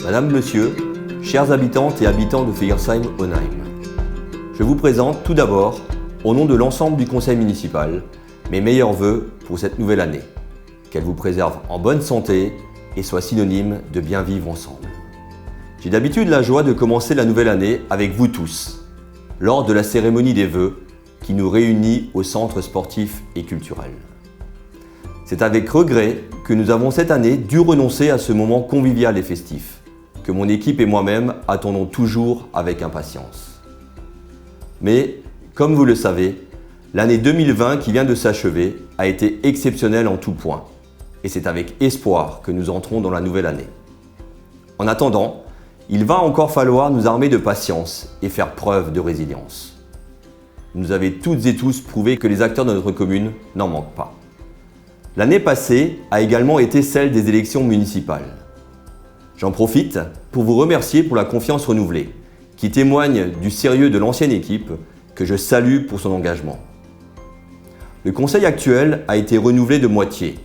Madame, Monsieur, chers habitantes et habitants de Fegersheim-Onheim, je vous présente tout d'abord, au nom de l'ensemble du conseil municipal, mes meilleurs vœux pour cette nouvelle année. Qu'elle vous préserve en bonne santé et soit synonyme de bien vivre ensemble. J'ai d'habitude la joie de commencer la nouvelle année avec vous tous, lors de la cérémonie des vœux qui nous réunit au centre sportif et culturel. C'est avec regret que nous avons cette année dû renoncer à ce moment convivial et festif, que mon équipe et moi-même attendons toujours avec impatience. Mais, comme vous le savez, l'année 2020 qui vient de s'achever a été exceptionnelle en tout point, et c'est avec espoir que nous entrons dans la nouvelle année. En attendant, il va encore falloir nous armer de patience et faire preuve de résilience. Vous nous avez toutes et tous prouvé que les acteurs de notre commune n'en manquent pas. L'année passée a également été celle des élections municipales. J'en profite pour vous remercier pour la confiance renouvelée, qui témoigne du sérieux de l'ancienne équipe que je salue pour son engagement. Le conseil actuel a été renouvelé de moitié,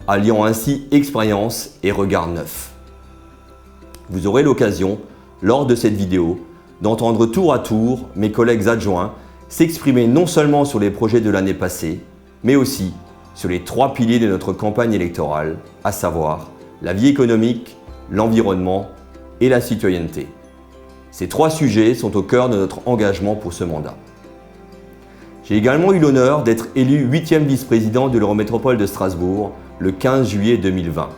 alliant ainsi expérience et regard neuf. Vous aurez l'occasion, lors de cette vidéo, d'entendre tour à tour mes collègues adjoints s'exprimer non seulement sur les projets de l'année passée, mais aussi sur les 3 piliers de notre campagne électorale, à savoir la vie économique, l'environnement et la citoyenneté. Ces 3 sujets sont au cœur de notre engagement pour ce mandat. J'ai également eu l'honneur d'être élu 8e vice-président de l'Eurométropole de Strasbourg le 15 juillet 2020,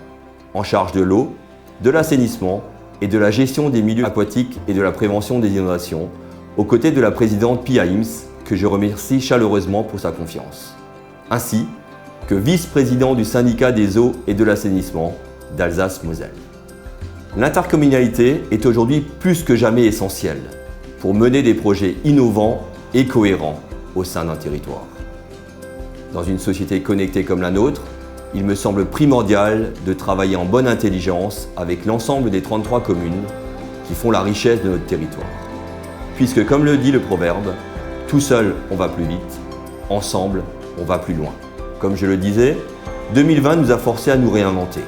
en charge de l'eau, de l'assainissement et de la gestion des milieux aquatiques et de la prévention des inondations, aux côtés de la présidente Pia Ims, que je remercie chaleureusement pour sa confiance, ainsi que vice-président du syndicat des eaux et de l'assainissement d'Alsace-Moselle. L'intercommunalité est aujourd'hui plus que jamais essentielle pour mener des projets innovants et cohérents au sein d'un territoire. Dans une société connectée comme la nôtre, il me semble primordial de travailler en bonne intelligence avec l'ensemble des 33 communes qui font la richesse de notre territoire. Puisque, comme le dit le proverbe, tout seul on va plus vite, ensemble on va plus loin. Comme je le disais, 2020 nous a forcés à nous réinventer.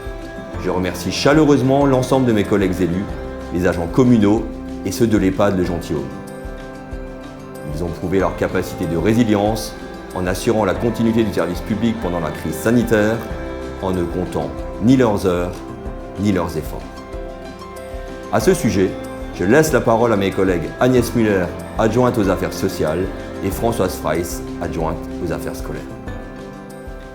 Je remercie chaleureusement l'ensemble de mes collègues élus, les agents communaux et ceux de l'EHPAD Le Gentilhomme. Ils ont prouvé leur capacité de résilience en assurant la continuité du service public pendant la crise sanitaire, en ne comptant ni leurs heures, ni leurs efforts. À ce sujet, je laisse la parole à mes collègues Agnès Muller, adjointe aux affaires sociales, et Françoise Freiss, adjointe aux affaires scolaires.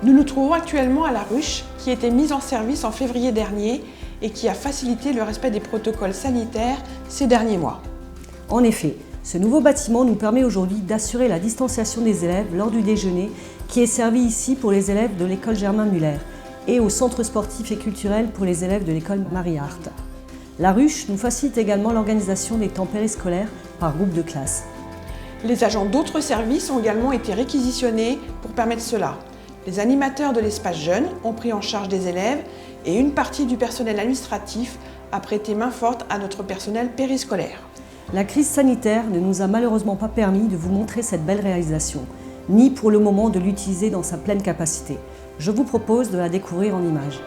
Nous nous trouvons actuellement à la ruche qui a été mise en service en février dernier et qui a facilité le respect des protocoles sanitaires ces derniers mois. En effet, ce nouveau bâtiment nous permet aujourd'hui d'assurer la distanciation des élèves lors du déjeuner qui est servi ici pour les élèves de l'école Germain Muller et au centre sportif et culturel pour les élèves de l'école Marie-Hart. La ruche nous facilite également l'organisation des temps périscolaires par groupe de classe. Les agents d'autres services ont également été réquisitionnés pour permettre cela. Les animateurs de l'espace jeune ont pris en charge des élèves et une partie du personnel administratif a prêté main forte à notre personnel périscolaire. La crise sanitaire ne nous a malheureusement pas permis de vous montrer cette belle réalisation, ni pour le moment de l'utiliser dans sa pleine capacité. Je vous propose de la découvrir en images.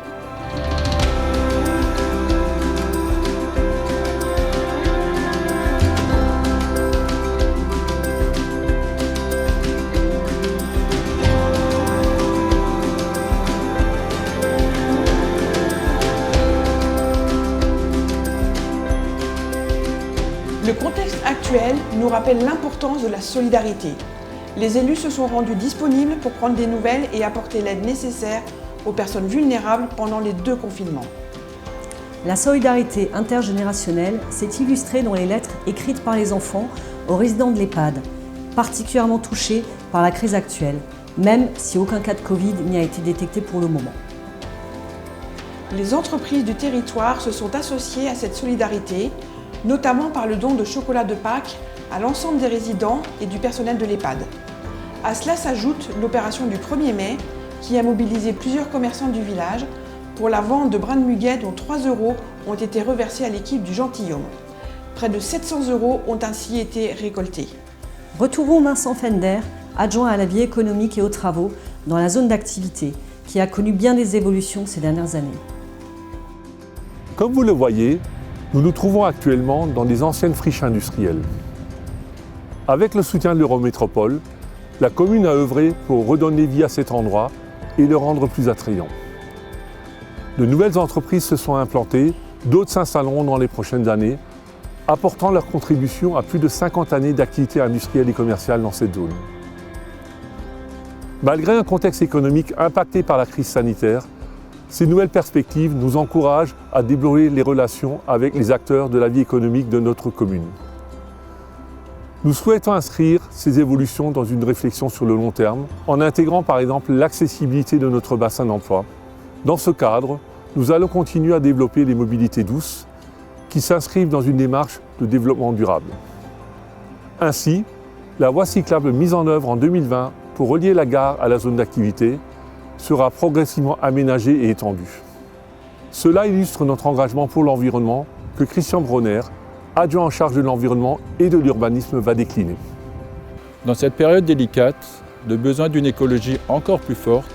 Le contexte actuel nous rappelle l'importance de la solidarité. Les élus se sont rendus disponibles pour prendre des nouvelles et apporter l'aide nécessaire aux personnes vulnérables pendant les 2 confinements. La solidarité intergénérationnelle s'est illustrée dans les lettres écrites par les enfants aux résidents de l'EHPAD, particulièrement touchés par la crise actuelle, même si aucun cas de Covid n'y a été détecté pour le moment. Les entreprises du territoire se sont associées à cette solidarité, notamment par le don de chocolat de Pâques à l'ensemble des résidents et du personnel de l'EHPAD. À cela s'ajoute l'opération du 1er mai qui a mobilisé plusieurs commerçants du village pour la vente de brins de muguet dont 3 € ont été reversés à l'équipe du Gentilhomme. Près de 700 € ont ainsi été récoltés. Retrouvons Vincent Fender, adjoint à la vie économique et aux travaux dans la zone d'activité, qui a connu bien des évolutions ces dernières années. Comme vous le voyez, Nous nous trouvons actuellement dans des anciennes friches industrielles. Avec le soutien de l'Eurométropole, la commune a œuvré pour redonner vie à cet endroit et le rendre plus attrayant. De nouvelles entreprises se sont implantées, d'autres s'installeront dans les prochaines années, apportant leur contribution à plus de 50 années d'activité industrielle et commerciale dans cette zone. Malgré un contexte économique impacté par la crise sanitaire, ces nouvelles perspectives nous encouragent à développer les relations avec les acteurs de la vie économique de notre commune. Nous souhaitons inscrire ces évolutions dans une réflexion sur le long terme, en intégrant par exemple l'accessibilité de notre bassin d'emploi. Dans ce cadre, nous allons continuer à développer les mobilités douces, qui s'inscrivent dans une démarche de développement durable. Ainsi, la voie cyclable mise en œuvre en 2020 pour relier la gare à la zone d'activité sera progressivement aménagée et étendue. Cela illustre notre engagement pour l'environnement que Christian Bronner, adjoint en charge de l'environnement et de l'urbanisme, va décliner. Dans cette période délicate, le besoin d'une écologie encore plus forte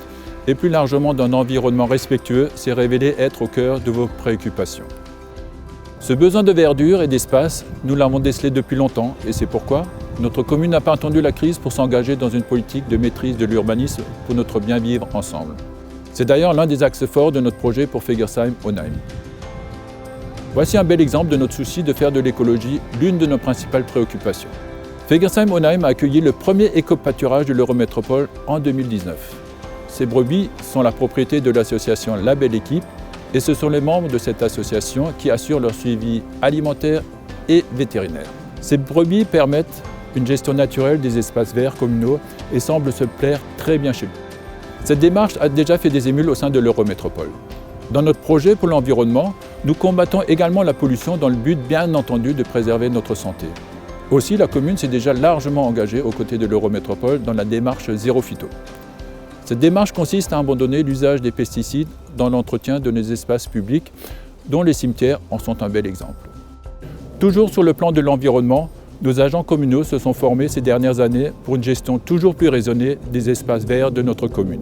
et plus largement d'un environnement respectueux s'est révélé être au cœur de vos préoccupations. Ce besoin de verdure et d'espace, nous l'avons décelé depuis longtemps et c'est pourquoi notre commune n'a pas attendu la crise pour s'engager dans une politique de maîtrise de l'urbanisme pour notre bien vivre ensemble. C'est d'ailleurs l'un des axes forts de notre projet pour Fegersheim-Onheim. Voici un bel exemple de notre souci de faire de l'écologie l'une de nos principales préoccupations. Fegersheim-Onheim a accueilli le premier éco-pâturage de l'Eurométropole en 2019. Ces brebis sont la propriété de l'association La Belle Équipe et ce sont les membres de cette association qui assurent leur suivi alimentaire et vétérinaire. Ces brebis permettent une gestion naturelle des espaces verts communaux et semblent se plaire très bien chez nous. Cette démarche a déjà fait des émules au sein de l'Eurométropole. Dans notre projet pour l'environnement, nous combattons également la pollution dans le but bien entendu de préserver notre santé. Aussi, la commune s'est déjà largement engagée aux côtés de l'Eurométropole dans la démarche Zéro Phyto. Cette démarche consiste à abandonner l'usage des pesticides dans l'entretien de nos espaces publics, dont les cimetières en sont un bel exemple. Toujours sur le plan de l'environnement, nos agents communaux se sont formés ces dernières années pour une gestion toujours plus raisonnée des espaces verts de notre commune.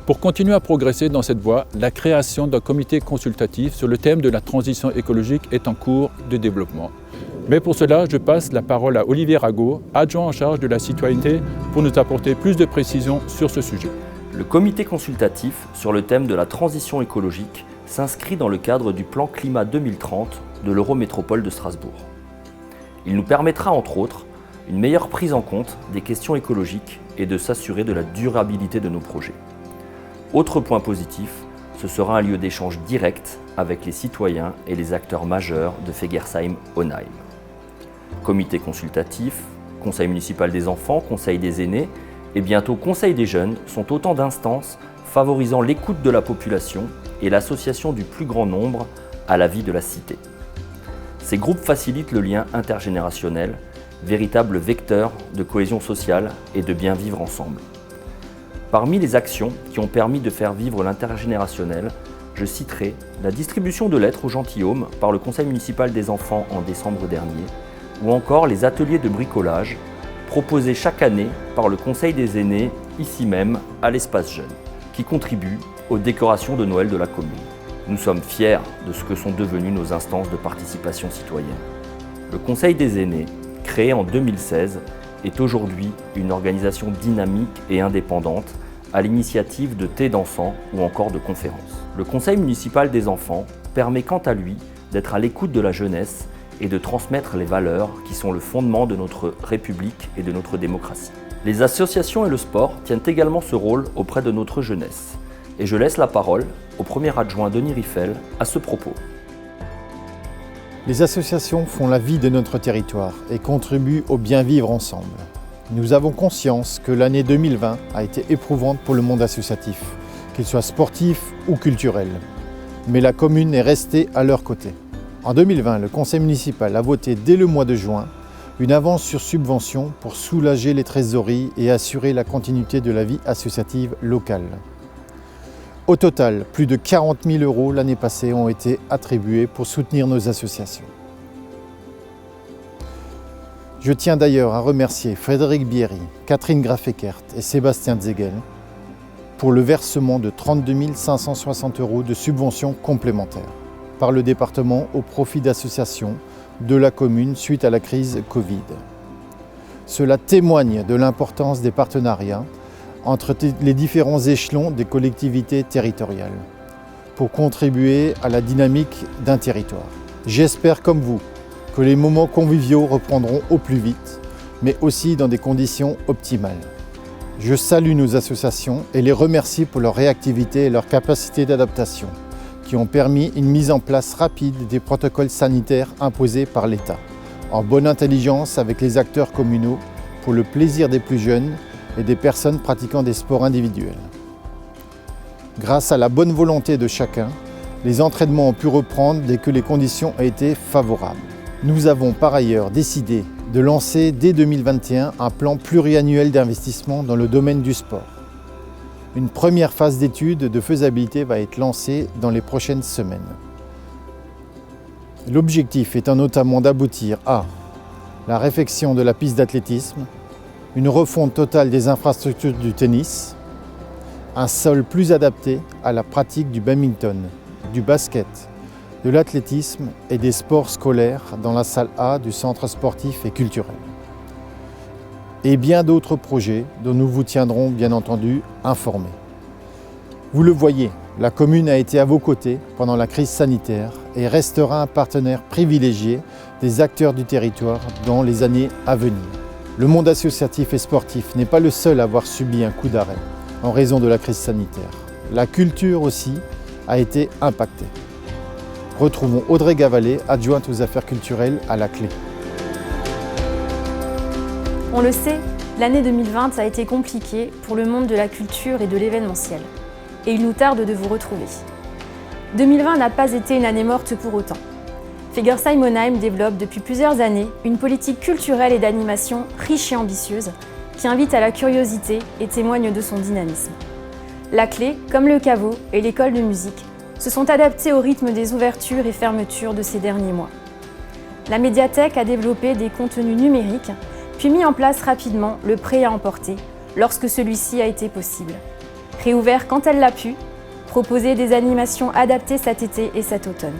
Pour continuer à progresser dans cette voie, la création d'un comité consultatif sur le thème de la transition écologique est en cours de développement. Mais pour cela, je passe la parole à Olivier Rago, adjoint en charge de la citoyenneté, pour nous apporter plus de précisions sur ce sujet. Le comité consultatif sur le thème de la transition écologique s'inscrit dans le cadre du plan Climat 2030 de l'Eurométropole de Strasbourg. Il nous permettra entre autres une meilleure prise en compte des questions écologiques et de s'assurer de la durabilité de nos projets. Autre point positif, ce sera un lieu d'échange direct avec les citoyens et les acteurs majeurs de Fegersheim-Onheim. Comité consultatif, conseil municipal des enfants, conseil des aînés et bientôt conseil des jeunes sont autant d'instances favorisant l'écoute de la population et l'association du plus grand nombre à la vie de la cité. Ces groupes facilitent le lien intergénérationnel, véritable vecteur de cohésion sociale et de bien vivre ensemble. Parmi les actions qui ont permis de faire vivre l'intergénérationnel, je citerai la distribution de lettres aux gentilshommes par le conseil municipal des enfants en décembre dernier, ou encore les ateliers de bricolage proposés chaque année par le conseil des aînés, ici même à l'espace jeune, qui contribuent aux décorations de Noël de la commune. Nous sommes fiers de ce que sont devenues nos instances de participation citoyenne. Le conseil des aînés, créé en 2016, est aujourd'hui une organisation dynamique et indépendante à l'initiative de thés d'enfants ou encore de conférences. Le conseil municipal des enfants permet quant à lui d'être à l'écoute de la jeunesse et de transmettre les valeurs qui sont le fondement de notre République et de notre démocratie. Les associations et le sport tiennent également ce rôle auprès de notre jeunesse. Et je laisse la parole au premier adjoint Denis Riffel à ce propos. Les associations font la vie de notre territoire et contribuent au bien vivre ensemble. Nous avons conscience que l'année 2020 a été éprouvante pour le monde associatif, qu'il soit sportif ou culturel. Mais la commune est restée à leur côté. En 2020, le conseil municipal a voté dès le mois de juin une avance sur subvention pour soulager les trésoreries et assurer la continuité de la vie associative locale. Au total, plus de 40 000 € l'année passée ont été attribués pour soutenir nos associations. Je tiens d'ailleurs à remercier Frédéric Bierry, Catherine Graffekert et Sébastien Zegel pour le versement de 32 560 € de subventions complémentaires. par le département au profit d'associations de la commune suite à la crise Covid. Cela témoigne de l'importance des partenariats entre les différents échelons des collectivités territoriales pour contribuer à la dynamique d'un territoire. J'espère comme vous que les moments conviviaux reprendront au plus vite, mais aussi dans des conditions optimales. Je salue nos associations et les remercie pour leur réactivité et leur capacité d'adaptation, qui ont permis une mise en place rapide des protocoles sanitaires imposés par l'État, en bonne intelligence avec les acteurs communaux pour le plaisir des plus jeunes et des personnes pratiquant des sports individuels. Grâce à la bonne volonté de chacun, les entraînements ont pu reprendre dès que les conditions ont été favorables. Nous avons par ailleurs décidé de lancer dès 2021 un plan pluriannuel d'investissement dans le domaine du sport. Une première phase d'étude de faisabilité va être lancée dans les prochaines semaines. L'objectif étant notamment d'aboutir à la réfection de la piste d'athlétisme, une refonte totale des infrastructures du tennis, un sol plus adapté à la pratique du badminton, du basket, de l'athlétisme et des sports scolaires dans la salle A du centre sportif et culturel. Et bien d'autres projets dont nous vous tiendrons bien entendu informés. Vous le voyez, la commune a été à vos côtés pendant la crise sanitaire et restera un partenaire privilégié des acteurs du territoire dans les années à venir. Le monde associatif et sportif n'est pas le seul à avoir subi un coup d'arrêt en raison de la crise sanitaire. La culture aussi a été impactée. Retrouvons Audrey Gavalet, adjointe aux affaires culturelles à la clé. On le sait, l'année 2020 a été compliquée pour le monde de la culture et de l'événementiel. Et il nous tarde de vous retrouver. 2020 n'a pas été une année morte pour autant. Fegersheim-Onheim développe depuis plusieurs années une politique culturelle et d'animation riche et ambitieuse qui invite à la curiosité et témoigne de son dynamisme. La Clé, comme le Caveau et l'école de musique, se sont adaptés au rythme des ouvertures et fermetures de ces derniers mois. La médiathèque a développé des contenus numériques, puis mis en place rapidement le prêt à emporter lorsque celui-ci a été possible. Réouvert quand elle l'a pu, proposer des animations adaptées cet été et cet automne.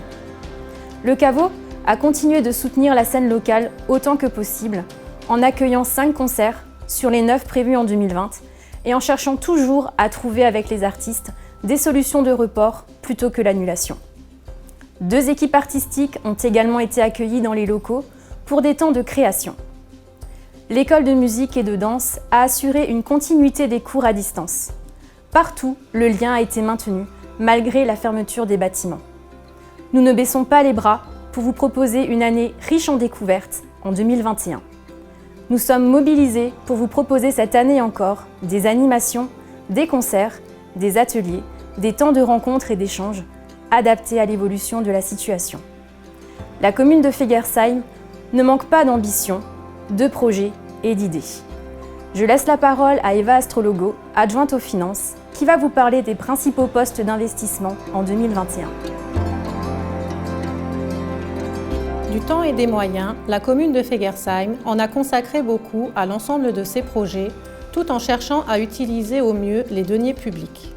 Le Caveau a continué de soutenir la scène locale autant que possible en accueillant 5 concerts sur les 9 prévus en 2020 et en cherchant toujours à trouver avec les artistes des solutions de report plutôt que l'annulation. 2 équipes artistiques ont également été accueillies dans les locaux pour des temps de création. L'école de musique et de danse a assuré une continuité des cours à distance. Partout, le lien a été maintenu, malgré la fermeture des bâtiments. Nous ne baissons pas les bras pour vous proposer une année riche en découvertes en 2021. Nous sommes mobilisés pour vous proposer cette année encore des animations, des concerts, des ateliers, des temps de rencontres et d'échanges adaptés à l'évolution de la situation. La commune de Fegersheim ne manque pas d'ambition, de projets et d'idées. Je laisse la parole à Eva Astrologo, adjointe aux finances, qui va vous parler des principaux postes d'investissement en 2021. Du temps et des moyens, la commune de Fegersheim en a consacré beaucoup à l'ensemble de ses projets, tout en cherchant à utiliser au mieux les deniers publics.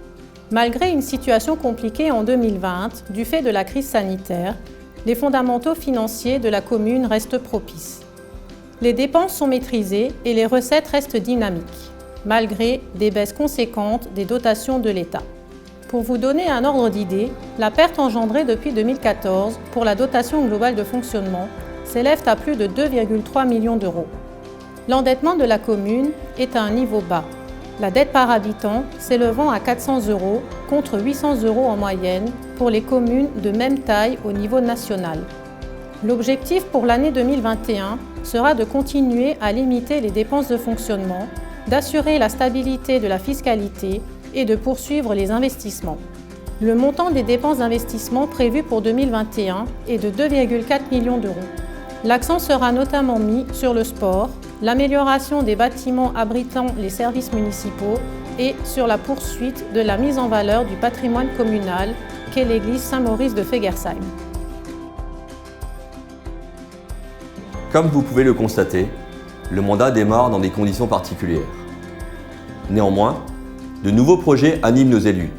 Malgré une situation compliquée en 2020 du fait de la crise sanitaire, les fondamentaux financiers de la commune restent propices. Les dépenses sont maîtrisées et les recettes restent dynamiques, malgré des baisses conséquentes des dotations de l'État. Pour vous donner un ordre d'idée, la perte engendrée depuis 2014 pour la dotation globale de fonctionnement s'élève à plus de 2,3 millions d'euros. L'endettement de la commune est à un niveau bas, la dette par habitant s'élevant à 400 € contre 800 € en moyenne pour les communes de même taille au niveau national. L'objectif pour l'année 2021 sera de continuer à limiter les dépenses de fonctionnement, d'assurer la stabilité de la fiscalité et de poursuivre les investissements. Le montant des dépenses d'investissement prévues pour 2021 est de 2,4 millions d'euros. L'accent sera notamment mis sur le sport, l'amélioration des bâtiments abritant les services municipaux et sur la poursuite de la mise en valeur du patrimoine communal qu'est l'église Saint-Maurice de Fegersheim. Comme vous pouvez le constater, le mandat démarre dans des conditions particulières. Néanmoins, de nouveaux projets animent nos élus,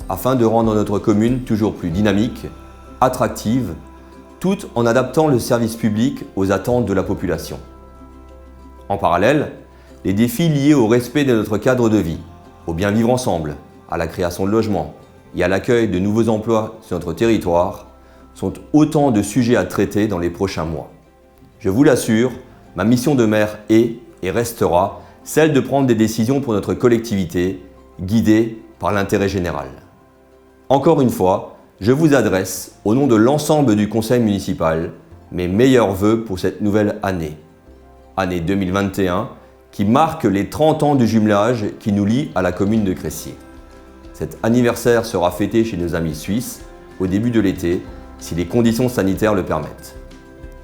afin de rendre notre commune toujours plus dynamique, attractive, tout en adaptant le service public aux attentes de la population. En parallèle, les défis liés au respect de notre cadre de vie, au bien vivre ensemble, à la création de logements et à l'accueil de nouveaux emplois sur notre territoire sont autant de sujets à traiter dans les prochains mois. Je vous l'assure, ma mission de maire est et restera celle de prendre des décisions pour notre collectivité, guidée par l'intérêt général. Encore une fois, je vous adresse, au nom de l'ensemble du conseil municipal, mes meilleurs vœux pour cette nouvelle année. Année 2021, qui marque les 30 ans du jumelage qui nous lie à la commune de Cressier. Cet anniversaire sera fêté chez nos amis suisses au début de l'été, si les conditions sanitaires le permettent.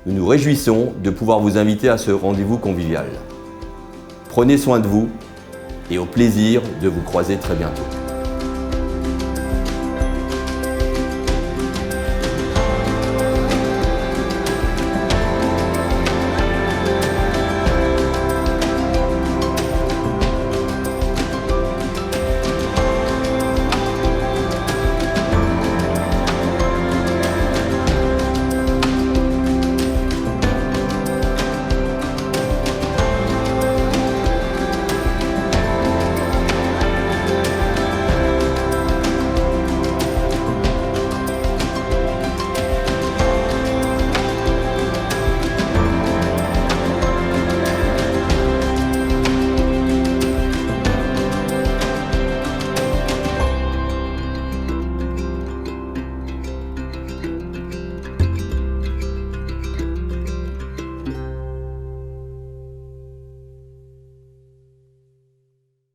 Nous nous réjouissons de pouvoir vous inviter à ce rendez-vous convivial. Prenez soin de vous et au plaisir de vous croiser très bientôt.